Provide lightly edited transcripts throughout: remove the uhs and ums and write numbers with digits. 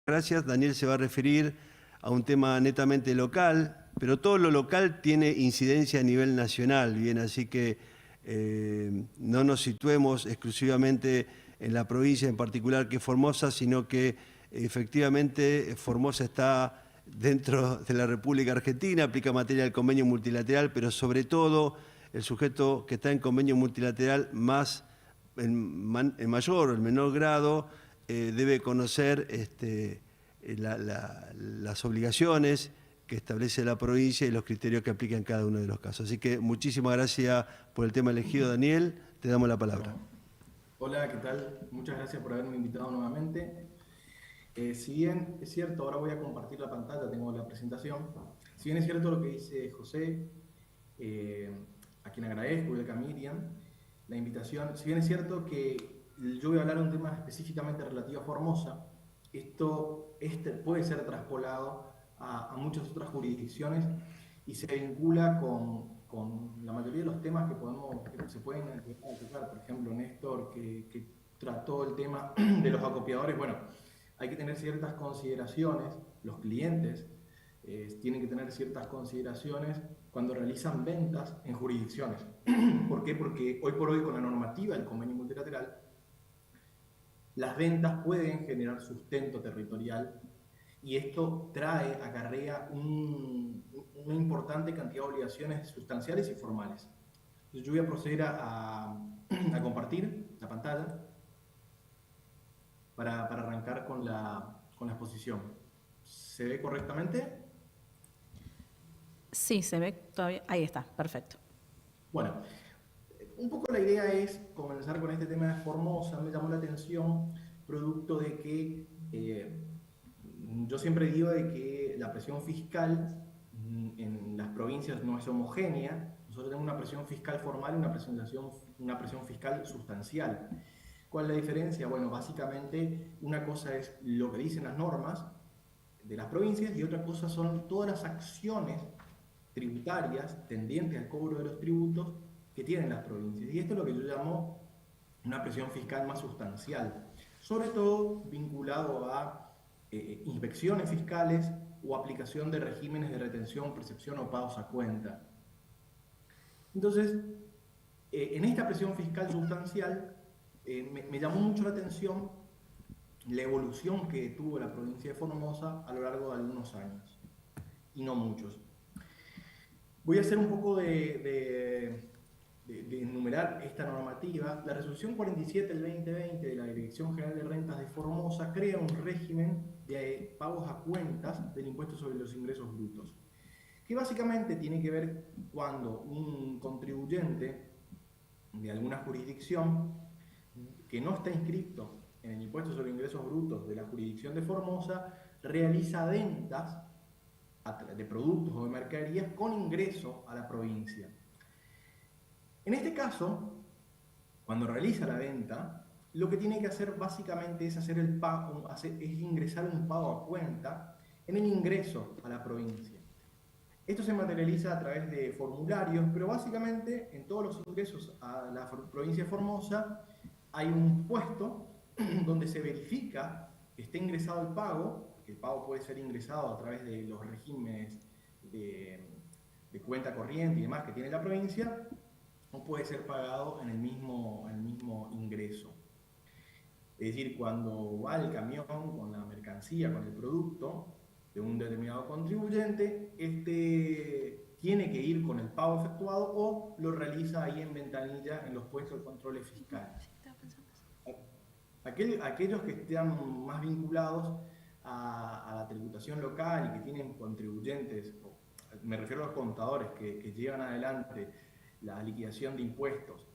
Gracias. Daniel se va a referir a un tema netamente local, pero todo lo local tiene incidencia a nivel nacional, bien, así que no nos situemos exclusivamente en la provincia en particular que es Formosa, sino que efectivamente Formosa está dentro de la República Argentina, aplica materia del convenio multilateral, pero sobre todo el sujeto que está en convenio multilateral más en mayor o en menor grado debe conocer las obligaciones que establece la provincia y los criterios que aplica en cada uno de los casos. Así que muchísimas gracias por el tema elegido, Daniel. Te damos la palabra. Hola, ¿qué tal? Muchas gracias por haberme invitado nuevamente. Si bien es cierto, ahora voy a compartir la pantalla, tengo la presentación. Si bien es cierto lo que dice José, eh, a quien agradezco, y a Miriam, la invitación, si bien es cierto que yo voy a hablar de un tema específicamente relativo a Formosa, esto puede ser traspolado a muchas otras jurisdicciones y se vincula con la mayoría de los temas que se pueden tocar. Por ejemplo, Néstor, que trató el tema de los acopiadores. Bueno, hay que tener ciertas consideraciones, los clientes tienen que tener ciertas consideraciones cuando realizan ventas en jurisdicciones. ¿Por qué? Porque hoy por hoy con la normativa del convenio multilateral, las ventas pueden generar sustento territorial y esto acarrea una importante cantidad de obligaciones sustanciales y formales. Entonces yo voy a proceder a compartir la pantalla para arrancar con la exposición. ¿Se ve correctamente? Sí, se ve todavía. Ahí está, perfecto. Bueno, un poco la idea es comenzar con este tema de Formosa. Me llamó la atención producto de que yo siempre digo de que la presión fiscal en las provincias no es homogénea. Nosotros tenemos una presión fiscal formal y una presión fiscal sustancial. ¿Cuál es la diferencia? Bueno, básicamente una cosa es lo que dicen las normas de las provincias y otra cosa son todas las acciones tributarias tendientes al cobro de los tributos que tienen las provincias. Y esto es lo que yo llamo una presión fiscal más sustancial, sobre todo vinculado a inspecciones fiscales o aplicación de regímenes de retención, percepción o pagos a cuenta. Entonces, en esta presión fiscal sustancial me llamó mucho la atención la evolución que tuvo la provincia de Formosa a lo largo de algunos años, y no muchos. Voy a hacer un poco de enumerar esta normativa. La resolución 47 del 2020 de la Dirección General de Rentas de Formosa crea un régimen de pagos a cuentas del impuesto sobre los ingresos brutos, que básicamente tiene que ver cuando un contribuyente de alguna jurisdicción que no está inscrito en el impuesto sobre ingresos brutos de la jurisdicción de Formosa realiza ventas de productos o de mercaderías con ingreso a la provincia. En este caso, cuando realiza la venta, lo que tiene que hacer básicamente es hacer el pago, es ingresar un pago a cuenta en el ingreso a la provincia. Esto se materializa a través de formularios, pero básicamente en todos los ingresos a la provincia de Formosa hay un puesto donde se verifica que esté ingresado el pago, que el pago puede ser ingresado a través de los regímenes de cuenta corriente y demás que tiene la provincia, o puede ser pagado en el mismo ingreso. Es decir, cuando va el camión con la mercancía, con el producto de un determinado contribuyente, este tiene que ir con el pago efectuado o lo realiza ahí en ventanilla en los puestos de controles fiscales. Aquellos que estén más vinculados a la tributación local y que tienen contribuyentes, me refiero a los contadores que llevan adelante la liquidación de impuestos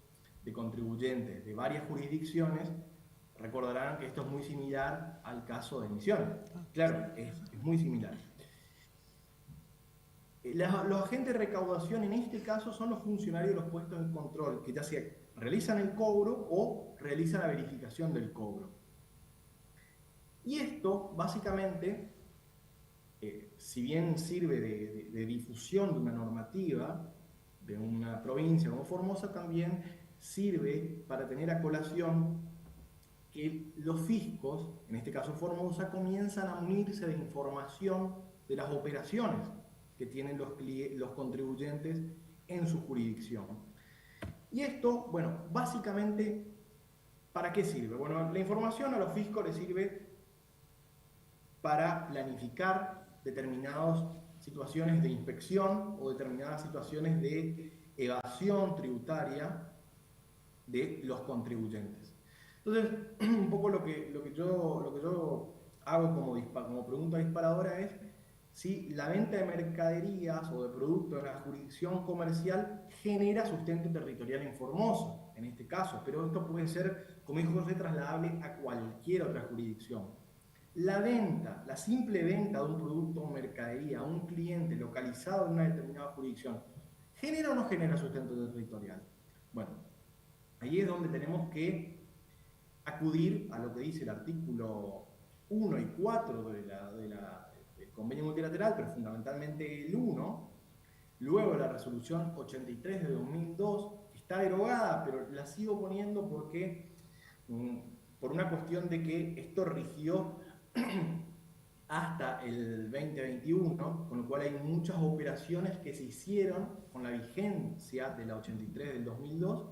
de contribuyentes de varias jurisdicciones, recordarán que esto es muy similar al caso de Misiones. Claro, es muy similar. Los agentes de recaudación en este caso son los funcionarios de los puestos de control, que ya sea realizan el cobro o realizan la verificación del cobro. Y esto, básicamente, si bien sirve de difusión de una normativa de una provincia como Formosa, también sirve para tener a colación que los fiscos, en este caso Formosa, comienzan a munirse de información de las operaciones que tienen los contribuyentes en su jurisdicción. Y esto, bueno, básicamente, ¿para qué sirve? Bueno, la información a los fiscos les sirve para planificar determinadas situaciones de inspección o determinadas situaciones de evasión tributaria de los contribuyentes. Entonces, un poco lo que yo hago como pregunta disparadora es si la venta de mercaderías o de productos en la jurisdicción comercial genera sustento territorial en Formosa, en este caso, pero esto puede ser, como dijo José, trasladable a cualquier otra jurisdicción. La venta, la simple venta de un producto o mercadería a un cliente localizado en una determinada jurisdicción, ¿genera o no genera sustento territorial? Bueno, ahí es donde tenemos que acudir a lo que dice el artículo 1 y 4 del convenio multilateral, pero fundamentalmente el 1, luego de la resolución 83 de 2002, que está derogada, pero la sigo poniendo porque, por una cuestión de que esto rigió hasta el 2021, con lo cual hay muchas operaciones que se hicieron con la vigencia de la 83 del 2002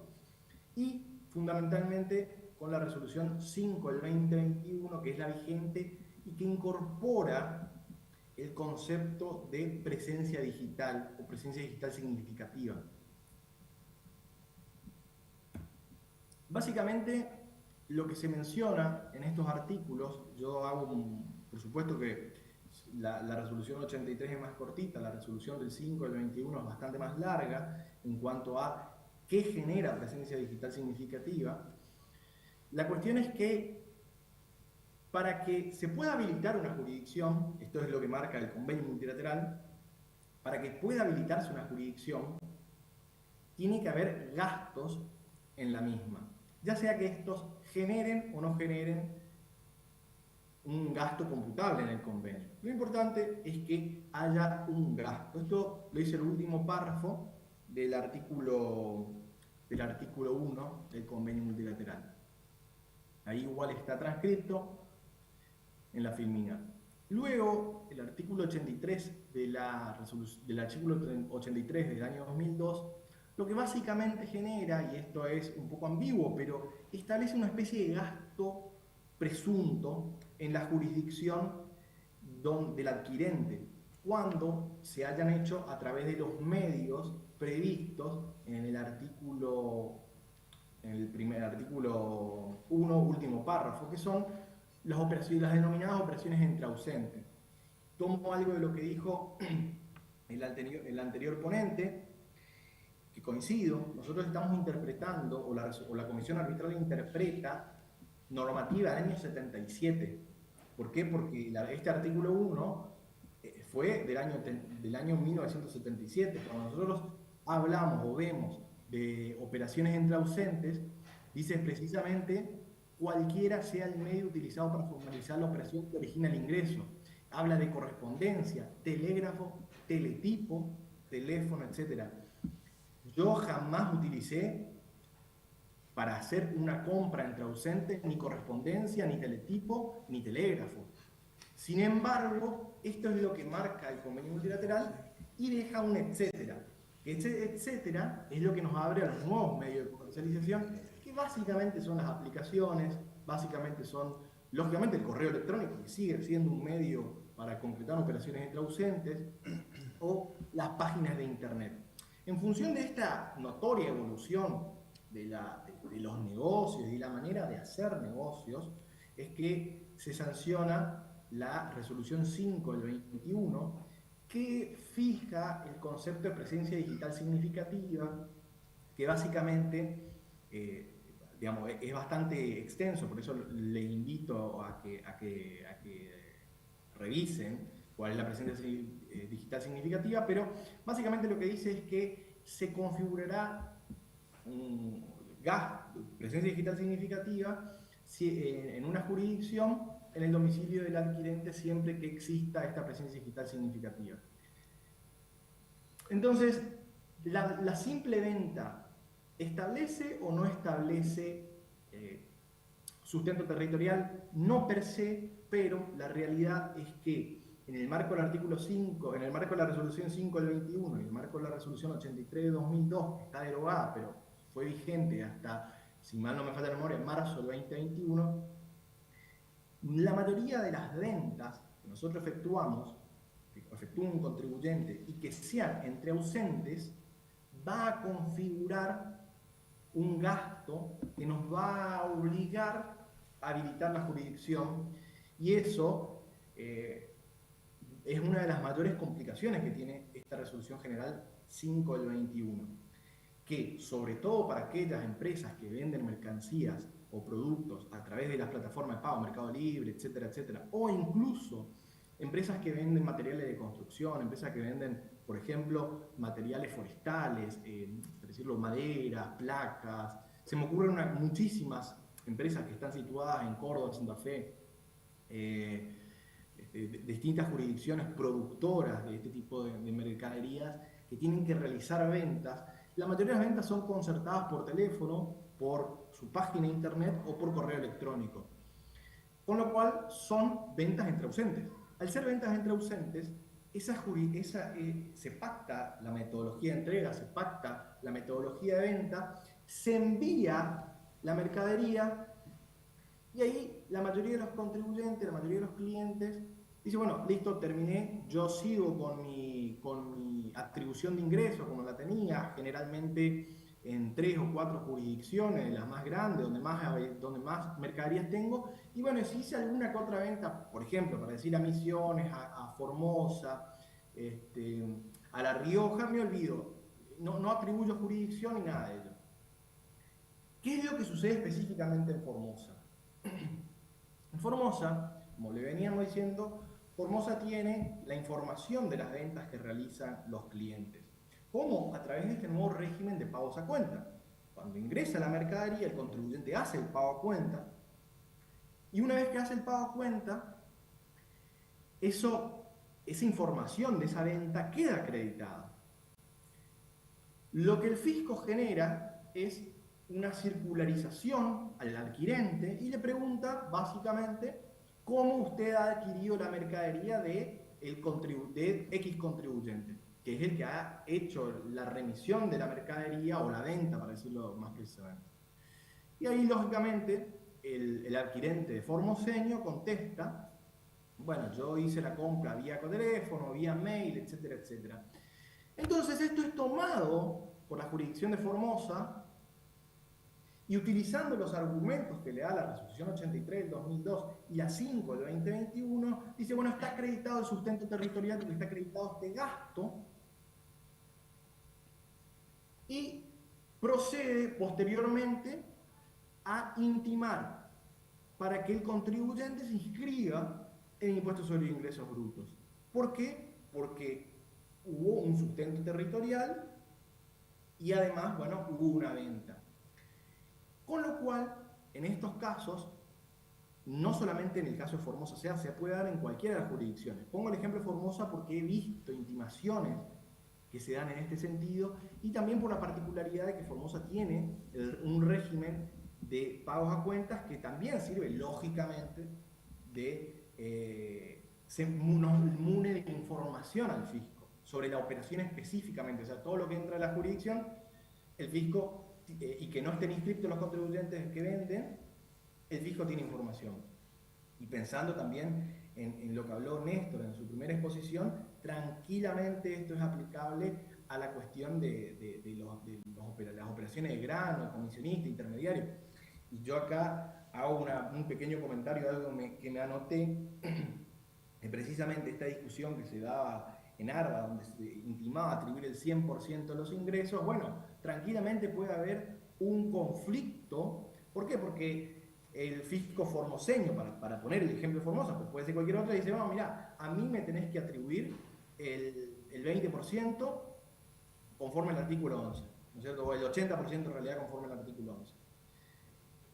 y fundamentalmente con la resolución 5 del 2021, que es la vigente y que incorpora el concepto de presencia digital o presencia digital significativa. Básicamente, lo que se menciona en estos artículos, yo hago, por supuesto que la resolución 83 es más cortita, la resolución del 5 del 21 es bastante más larga en cuanto a qué genera presencia digital significativa. La cuestión es que para que se pueda habilitar una jurisdicción, esto es lo que marca el convenio multilateral, para que pueda habilitarse una jurisdicción, tiene que haber gastos en la misma, ya sea que estos generen o no generen un gasto computable en el convenio. Lo importante es que haya un gasto. Esto lo dice el último párrafo del artículo 1 del convenio multilateral. Ahí igual está transcrito en la filmina. Luego, el artículo 83 del artículo 83 del año 2002, lo que básicamente genera, y esto es un poco ambiguo, pero establece una especie de gasto presunto en la jurisdicción del adquirente, cuando se hayan hecho a través de los medios previstos en el artículo 1, último párrafo, que son las denominadas operaciones entre ausentes. Tomo algo de lo que dijo el anterior ponente, que coincido. Nosotros estamos interpretando, o la Comisión Arbitral interpreta normativa del año 77. ¿Por qué? Porque este artículo 1 fue del año 1977. Cuando nosotros hablamos o vemos de operaciones entre ausentes, dice precisamente cualquiera sea el medio utilizado para formalizar la operación que origina el ingreso. Habla de correspondencia, telégrafo, teletipo, teléfono, etc. Yo jamás utilicé para hacer una compra entre ausentes ni correspondencia, ni teletipo, ni telégrafo. Sin embargo, esto es lo que marca el convenio multilateral y deja un etcétera. Ese etcétera es lo que nos abre a los nuevos medios de comercialización, que básicamente son las aplicaciones, básicamente son, lógicamente, el correo electrónico, que sigue siendo un medio para concretar operaciones entre ausentes, o las páginas de internet. En función de esta notoria evolución de los negocios y la manera de hacer negocios, es que se sanciona la resolución 5 del 21, que fija el concepto de presencia digital significativa, que básicamente es bastante extenso, por eso les invito a que revisen cuál es la presencia digital significativa, pero básicamente lo que dice es que se configurará presencia digital significativa en una jurisdicción en el domicilio del adquirente siempre que exista esta presencia digital significativa. Entonces, la simple venta ¿establece o no establece sustento territorial no per se, pero la realidad es que en el marco del artículo 5, en el marco de la resolución 5 del 21 y en el marco de la resolución 83 de 2002, que está derogada, pero fue vigente hasta, si mal no me falla la memoria, en marzo del 2021, la mayoría de las ventas que nosotros efectuamos, que efectúa un contribuyente y que sean entre ausentes, va a configurar un gasto que nos va a obligar a habilitar la jurisdicción, y eso es una de las mayores complicaciones que tiene esta resolución general 5 del 21, que sobre todo para aquellas empresas que venden mercancías o productos a través de las plataformas de pago, Mercado Libre, etcétera, etcétera, o incluso empresas que venden materiales de construcción, empresas que venden, por ejemplo, materiales forestales, por decirlo, madera, placas. Se me ocurren muchísimas empresas que están situadas en Córdoba, Santa Fe, distintas jurisdicciones productoras de este tipo de mercaderías que tienen que realizar ventas. La mayoría de las ventas son concertadas por teléfono, por su página de internet o por correo electrónico. Con lo cual son ventas entre ausentes. Al ser ventas entre ausentes, se pacta la metodología de entrega, se pacta la metodología de venta, se envía la mercadería y ahí la mayoría de los contribuyentes, la mayoría de los clientes dice, bueno, listo, terminé, yo sigo con mi atribución de ingresos como la tenía, generalmente en 3 o 4 jurisdicciones, las más grandes, donde más mercaderías tengo, y bueno, si hice alguna que otra venta, por ejemplo, para decir a Misiones, a Formosa, a La Rioja, me olvido, no atribuyo jurisdicción ni nada de ello. ¿Qué es lo que sucede específicamente en Formosa? En Formosa, como le veníamos diciendo, Formosa tiene la información de las ventas que realizan los clientes. ¿Cómo? A través de este nuevo régimen de pagos a cuenta. Cuando ingresa la mercadería, el contribuyente hace el pago a cuenta, y una vez que hace el pago a cuenta, esa información de esa venta queda acreditada. Lo que el fisco genera es una circularización al adquirente y le pregunta básicamente cómo usted ha adquirido la mercadería de X contribuyente, que es el que ha hecho la remisión de la mercadería o la venta, para decirlo más precisamente. Y ahí, lógicamente, el adquirente de formoseño contesta, bueno, yo hice la compra vía teléfono, vía mail, etcétera, etcétera. Entonces esto es tomado por la jurisdicción de Formosa y, utilizando los argumentos que le da la resolución 83 del 2002 y la 5 del 2021, dice, bueno, está acreditado el sustento territorial porque está acreditado este gasto, y procede posteriormente a intimar para que el contribuyente se inscriba en el impuesto sobre ingresos brutos. ¿Por qué? Porque hubo un sustento territorial y además, bueno, hubo una venta. Con lo cual, en estos casos, no solamente en el caso de Formosa se puede dar en cualquiera de las jurisdicciones. Pongo el ejemplo de Formosa porque he visto intimaciones que se dan en este sentido, y también por la particularidad de que Formosa tiene un régimen de pagos a cuentas que también sirve, lógicamente, nos mune de información al fisco sobre la operación específicamente, o sea, todo lo que entra a la jurisdicción, el fisco, y que no estén inscritos los contribuyentes que venden, el fisco tiene información. Y pensando también en lo que habló Néstor en su primera exposición, tranquilamente esto es aplicable a la cuestión de las operaciones de grano, comisionista, intermediario. Y yo acá hago un pequeño comentario de algo que me anoté, precisamente esta discusión que se daba en ARBA, donde se intimaba atribuir el 100% de los ingresos. Bueno, tranquilamente puede haber un conflicto. ¿Por qué? Porque el fisco formoseño, para poner el ejemplo de Formosa, pues puede ser cualquier otro, dice, no, mira, a mí me tenés que atribuir el 20% conforme al artículo 11, ¿no es cierto? O el 80% en realidad conforme al artículo 11.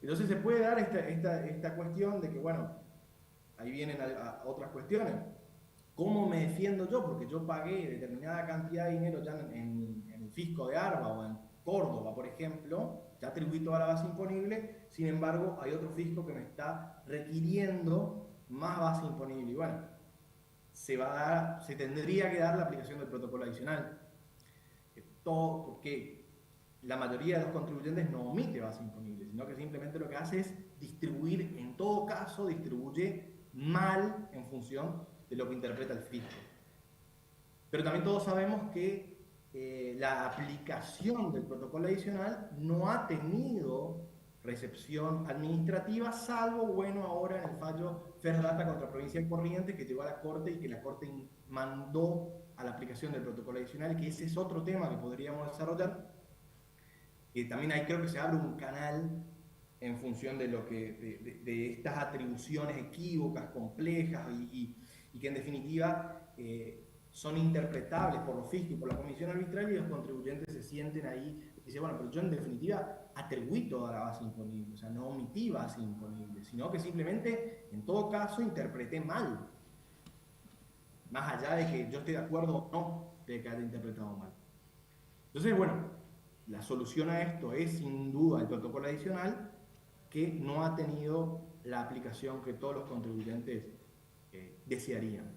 Entonces se puede dar esta cuestión de que, bueno, ahí vienen a otras cuestiones. ¿Cómo me defiendo yo? Porque yo pagué determinada cantidad de dinero ya en el fisco de ARBA o en Córdoba, por ejemplo, ya atribuí toda la base imponible, sin embargo, hay otro fisco que me está requiriendo más base imponible. Y bueno, se tendría que dar la aplicación del protocolo adicional. Todo porque la mayoría de los contribuyentes no omite base imponible, sino que simplemente lo que hace es distribuir, en todo caso, distribuye mal en función de lo que interpreta el fisco. Pero también todos sabemos que la aplicación del protocolo adicional no ha tenido recepción administrativa, salvo, bueno, ahora en el fallo Ferdata contra Provincia de Corrientes, que llegó a la Corte y que la Corte mandó a la aplicación del protocolo adicional, que ese es otro tema que podríamos desarrollar, que también ahí creo que se abre un canal en función de lo que de estas atribuciones equívocas, complejas y que en definitiva son interpretables por los fiscos y por la comisión arbitral, y los contribuyentes se sienten ahí y dicen, bueno, pero yo en definitiva atribuí toda la base imponible, o sea, no omití base imponible, sino que simplemente, en todo caso, interpreté mal. Más allá de que yo esté de acuerdo o no de que haya interpretado mal. Entonces, bueno, la solución a esto es sin duda el protocolo adicional, que no ha tenido la aplicación que todos los contribuyentes desearían.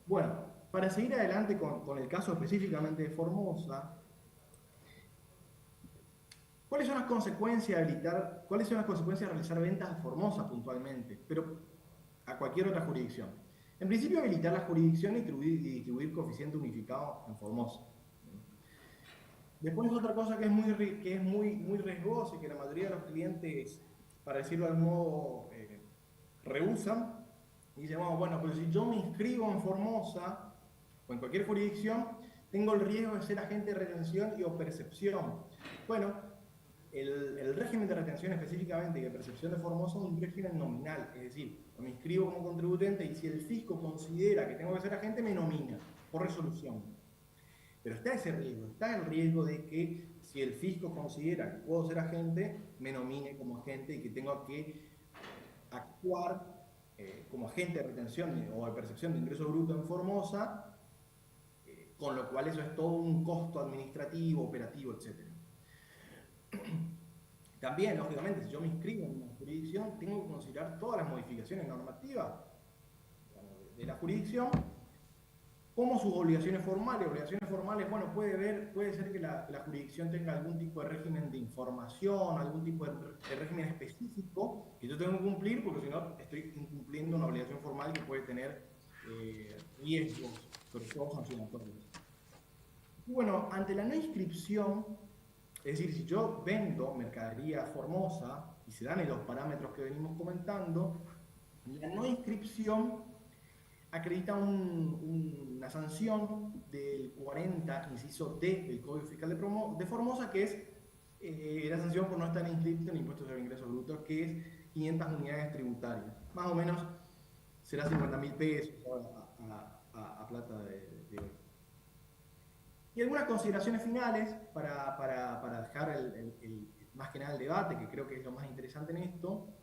Bueno, para seguir adelante con el caso específicamente de Formosa, ¿cuáles son las consecuencias de realizar ventas a Formosa puntualmente, pero a cualquier otra jurisdicción? En principio, habilitar la jurisdicción y distribuir coeficiente unificado en Formosa. Después, otra cosa que es muy riesgosa y que la mayoría de los clientes, para decirlo de algún modo, rehusan, y dicen, bueno, pero si yo me inscribo en Formosa o en cualquier jurisdicción, tengo el riesgo de ser agente de retención y o percepción. Bueno, el régimen de retención específicamente y de percepción de Formosa es un régimen nominal, es decir, me inscribo como contribuyente y si el fisco considera que tengo que ser agente, me nomina por resolución. Pero está ese riesgo, está el riesgo de que si el fisco considera que puedo ser agente, me nomine como agente y que tengo que actuar como agente de retención o de percepción de ingreso bruto en Formosa, con lo cual eso es todo un costo administrativo, operativo, etc. También, lógicamente, si yo me inscribo en una jurisdicción, tengo que considerar todas las modificaciones normativas de la jurisdicción, como sus obligaciones formales. Obligaciones formales, bueno, puede ser que la jurisdicción tenga algún tipo de régimen de información, algún tipo de régimen específico que yo tengo que cumplir, porque si no estoy incumpliendo una obligación formal que puede tener riesgos, sobre todo sancionatorios. Y bueno, ante la no inscripción, es decir, si yo vendo mercadería Formosa y se dan en los parámetros que venimos comentando, la no inscripción acredita una sanción del 40, inciso D del Código Fiscal de Formosa, que es la sanción por no estar inscrito en impuestos sobre ingresos brutos, que es 500 unidades tributarias. Más o menos será 50.000 pesos a plata de hoy. Y algunas consideraciones finales para dejar más que nada el debate, que creo que es lo más interesante en esto.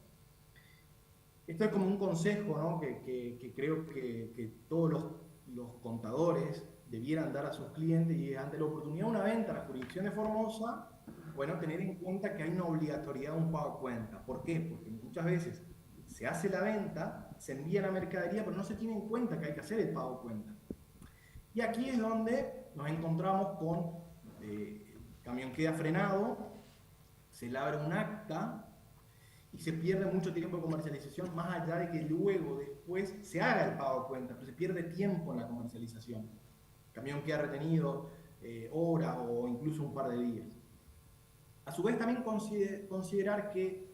Esto es como un consejo, ¿no? que creo que todos los contadores debieran dar a sus clientes, y ante la oportunidad de una venta a la jurisdicción de Formosa, bueno, tener en cuenta que hay una obligatoriedad de un pago a cuenta. ¿Por qué? Porque muchas veces se hace la venta, se envía la mercadería, pero no se tiene en cuenta que hay que hacer el pago a cuenta. Y aquí es donde nos encontramos con el camión queda frenado, se labra un acta y se pierde mucho tiempo de comercialización, más allá de que luego, después, se haga el pago a cuenta, pero se pierde tiempo en la comercialización. El camión queda retenido horas o incluso un par de días. A su vez, también considerar que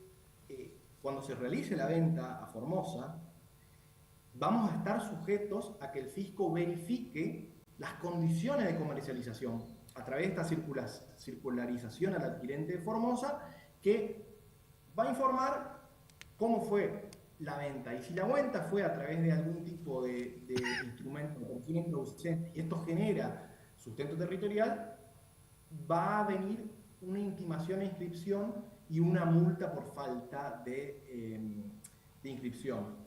cuando se realice la venta a Formosa, vamos a estar sujetos a que el fisco verifique las condiciones de comercialización a través de esta circularización al adquirente de Formosa, que va a informar cómo fue la venta. Y si la venta fue a través de algún tipo de instrumento de introducción y esto genera sustento territorial, va a venir una intimación e inscripción y una multa por falta de inscripción.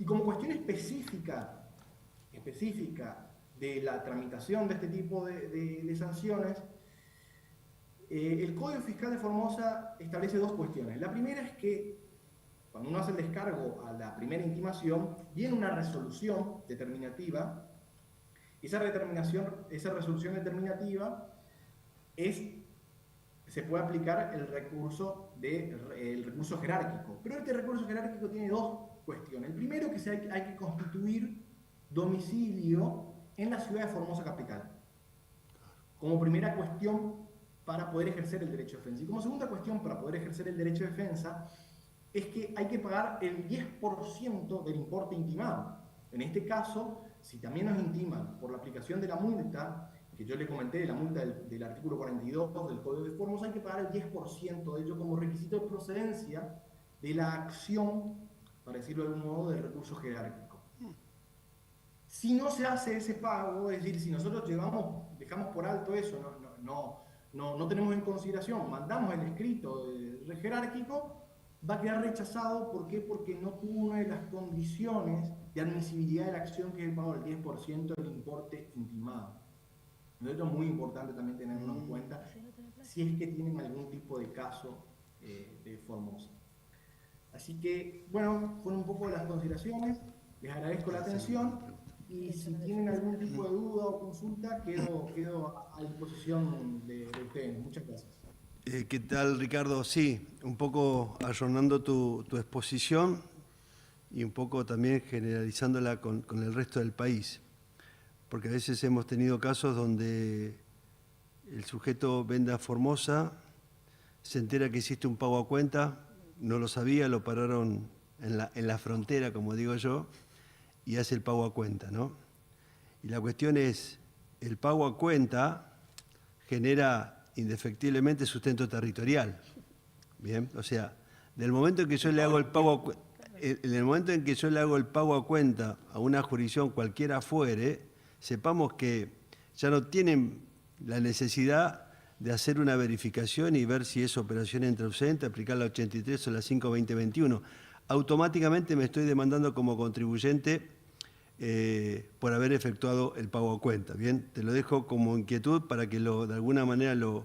Y como cuestión específica de la tramitación de este tipo de sanciones, El Código Fiscal de Formosa establece dos cuestiones. La primera es que cuando uno hace el descargo a la primera intimación, viene una resolución determinativa. Esa resolución determinativa se puede aplicar el recurso jerárquico. Pero este recurso jerárquico tiene dos cuestiones. El primero, que hay que constituir domicilio en la ciudad de Formosa capital, como primera cuestión para poder ejercer el derecho de defensa. Y como segunda cuestión para poder ejercer el derecho de defensa, es que hay que pagar el 10% del importe intimado. En este caso, si también nos intiman por la aplicación de la multa, que yo le comenté, de la multa del artículo 42 del Código de Formosa, hay que pagar el 10% de ello como requisito de procedencia de la acción, para decirlo de algún modo, del recurso jerárquico. Si no se hace ese pago, es decir, si nosotros dejamos por alto eso, no tenemos en consideración, mandamos el escrito jerárquico, va a quedar rechazado. ¿Por qué? Porque no tuvo una de las condiciones de admisibilidad de la acción, que es el pago del 10% del importe intimado. Esto es muy importante también tenerlo en cuenta si es que tienen algún tipo de caso de Formosa. Así que, bueno, fueron un poco las consideraciones. Les agradezco la atención y si tienen algún tipo de duda o consulta, quedo a disposición de ustedes. Muchas gracias. ¿Qué tal, Ricardo? Sí, un poco ayornando tu exposición y un poco también generalizándola con el resto del país. Porque a veces hemos tenido casos donde el sujeto vende a Formosa, se entera que existe un pago a cuenta, no lo sabía, lo pararon en la frontera, como digo yo, y hace el pago a cuenta, ¿no? Y la cuestión es, el pago a cuenta genera indefectiblemente sustento territorial. Bien, o sea, del momento en que yo le hago el pago en el momento en que yo le hago el pago a cuenta a una jurisdicción cualquiera fuere, sepamos que ya no tienen la necesidad de hacer una verificación y ver si es operación intrausente, aplicar la 83 o la 5-2021. Automáticamente me estoy demandando como contribuyente por haber efectuado el pago a cuenta. Bien, te lo dejo como inquietud para que de alguna manera lo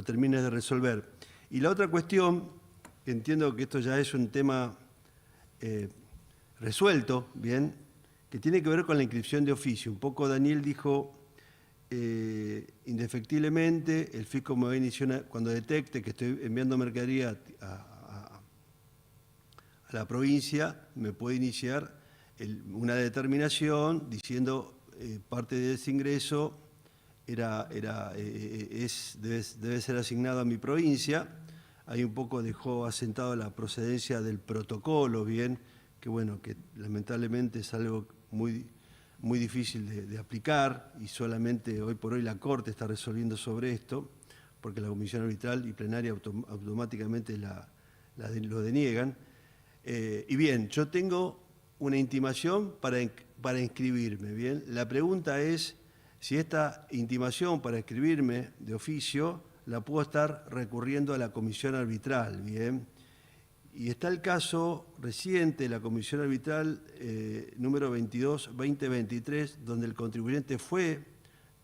termines de resolver. Y la otra cuestión, entiendo que esto ya es un tema resuelto, bien, que tiene que ver con la inscripción de oficio. Un poco Daniel dijo, indefectiblemente, el fisco me va a iniciar, cuando detecte que estoy enviando mercadería a la provincia, me puede iniciar una determinación diciendo parte de ese ingreso debe ser asignado a mi provincia. Ahí un poco dejó asentado la procedencia del protocolo, bien, que bueno, que lamentablemente es algo muy difícil de aplicar y solamente hoy por hoy la Corte está resolviendo sobre esto, porque la comisión arbitral y plenaria automáticamente lo deniegan. Y bien, yo tengo una intimación para inscribirme, bien. La pregunta es si esta intimación para inscribirme de oficio la puedo estar recurriendo a la comisión arbitral, bien. Y está el caso reciente de la comisión arbitral número 22-2023, donde el contribuyente fue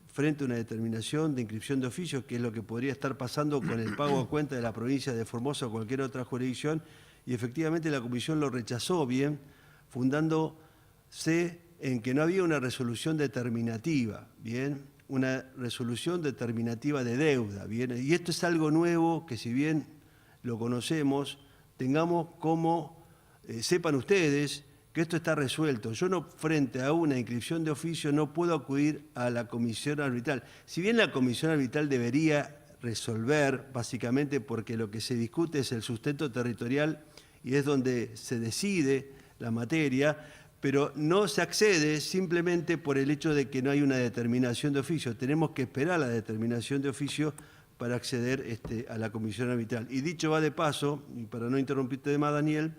frente a una determinación de inscripción de oficio, que es lo que podría estar pasando con el pago a cuenta de la provincia de Formosa o cualquier otra jurisdicción, y efectivamente la comisión lo rechazó, bien, fundándose en que no había una resolución determinativa, bien, una resolución determinativa de deuda, bien, y esto es algo nuevo que si bien lo conocemos, tengamos como, sepan ustedes que esto está resuelto. Yo no, frente a una inscripción de oficio, no puedo acudir a la comisión arbitral. Si bien la comisión arbitral debería resolver, básicamente porque lo que se discute es el sustento territorial y es donde se decide la materia, pero no se accede simplemente por el hecho de que no hay una determinación de oficio. Tenemos que esperar la determinación de oficio para acceder a la comisión arbitral. Y dicho va de paso, y para no interrumpirte de más, Daniel,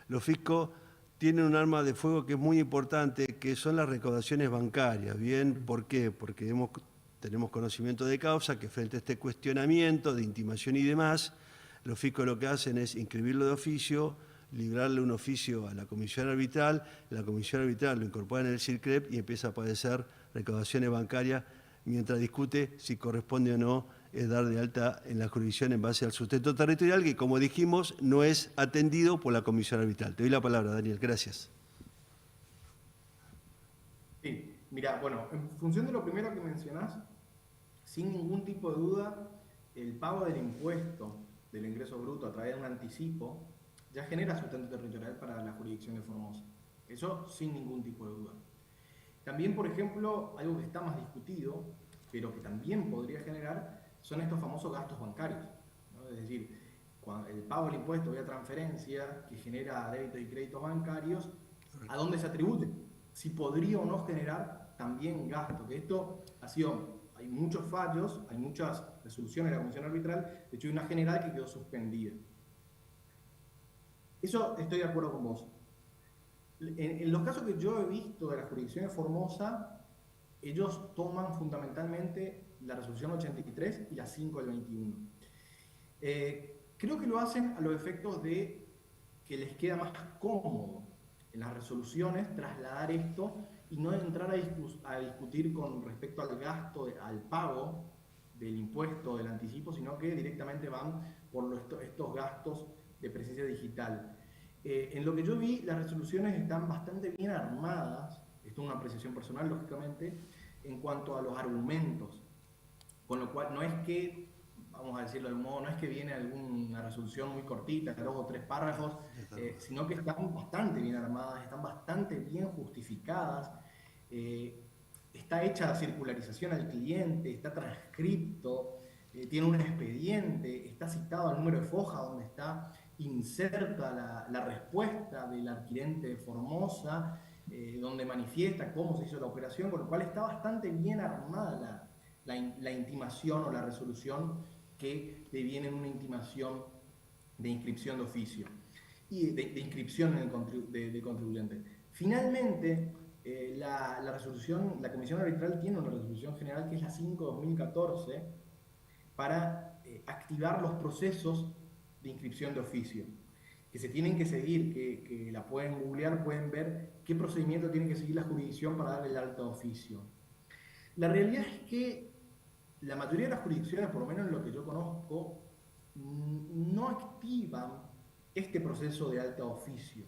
los fiscos tienen un arma de fuego que es muy importante, que son las recaudaciones bancarias. ¿Bien? ¿Por qué? Porque tenemos conocimiento de causa que frente a este cuestionamiento de intimación y demás, los fiscos lo que hacen es inscribirlo de oficio, librarle un oficio a la comisión arbitral lo incorpora en el CIRCREP y empieza a padecer recaudaciones bancarias mientras discute si corresponde o no es dar de alta en la jurisdicción en base al sustento territorial, que como dijimos, no es atendido por la comisión arbitral. Te doy la palabra, Daniel. Gracias. Sí, mira, bueno, en función de lo primero que mencionás, sin ningún tipo de duda, el pago del impuesto del ingreso bruto a través de un anticipo ya genera sustento territorial para la jurisdicción de Formosa. Eso sin ningún tipo de duda. También, por ejemplo, algo que está más discutido, pero que también podría generar, son estos famosos gastos bancarios, ¿no? Es decir, el pago del impuesto vía transferencia, que genera débitos y créditos bancarios, ¿a dónde se atribuye? Si podría o no generar también gasto, que esto ha sido, hay muchos fallos, hay muchas resoluciones de la Comisión Arbitral, de hecho hay una general que quedó suspendida. Eso estoy de acuerdo con vos. En los casos que yo he visto de la jurisdicción de Formosa, ellos toman fundamentalmente la resolución 83 y la 5 del 21. Creo que lo hacen a los efectos de que les queda más cómodo en las resoluciones trasladar esto y no entrar a discutir con respecto al gasto, al pago del impuesto, del anticipo, sino que directamente van por estos gastos de presencia digital. En lo que yo vi, las resoluciones están bastante bien armadas, esto es una apreciación personal, lógicamente, en cuanto a los argumentos, con lo cual no es que, vamos a decirlo de algún modo, no es que viene alguna resolución muy cortita, 2 o 3 párrafos, sino que están bastante bien armadas, están bastante bien justificadas, está hecha la circularización al cliente, está transcripto, tiene un expediente, está citado el número de foja donde está inserta la respuesta del adquirente de Formosa, donde manifiesta cómo se hizo la operación, con lo cual está bastante bien armada la intimación o la resolución que deviene en una intimación de inscripción de oficio y de inscripción en del contribuyente. Finalmente, la resolución, la Comisión Arbitral tiene una resolución general que es la 5/2014 para activar los procesos de inscripción de oficio, que se tienen que seguir, que la pueden googlear, pueden ver qué procedimiento tiene que seguir la jurisdicción para darle el alta de oficio. La realidad es que la mayoría de las jurisdicciones, por lo menos en lo que yo conozco, no activan este proceso de alta de oficio.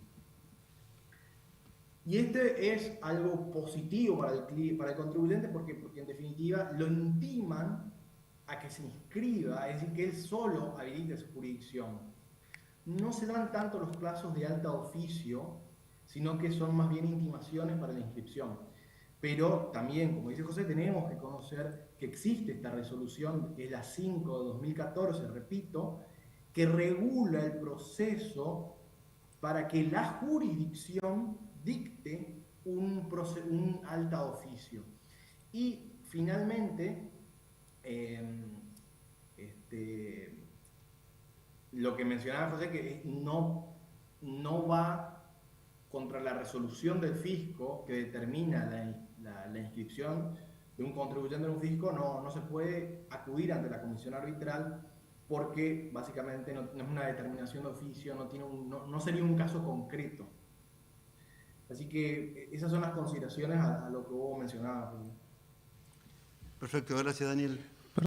Y este es algo positivo para el contribuyente porque en definitiva lo intiman a que se inscriba, es decir, que él solo habilite su jurisdicción. No se dan tanto los plazos de alta oficio, sino que son más bien intimaciones para la inscripción. Pero también, como dice José, tenemos que conocer que existe esta resolución, que es la 5 de 2014, repito, que regula el proceso para que la jurisdicción dicte un alta oficio. Y finalmente, lo que mencionaba José, que no va contra la resolución del fisco que determina la inscripción de un contribuyente en un fisco, no se puede acudir ante la comisión arbitral porque básicamente no es una determinación de oficio, no sería un caso concreto. Así que esas son las consideraciones a lo que vos mencionabas. Perfecto, gracias Daniel.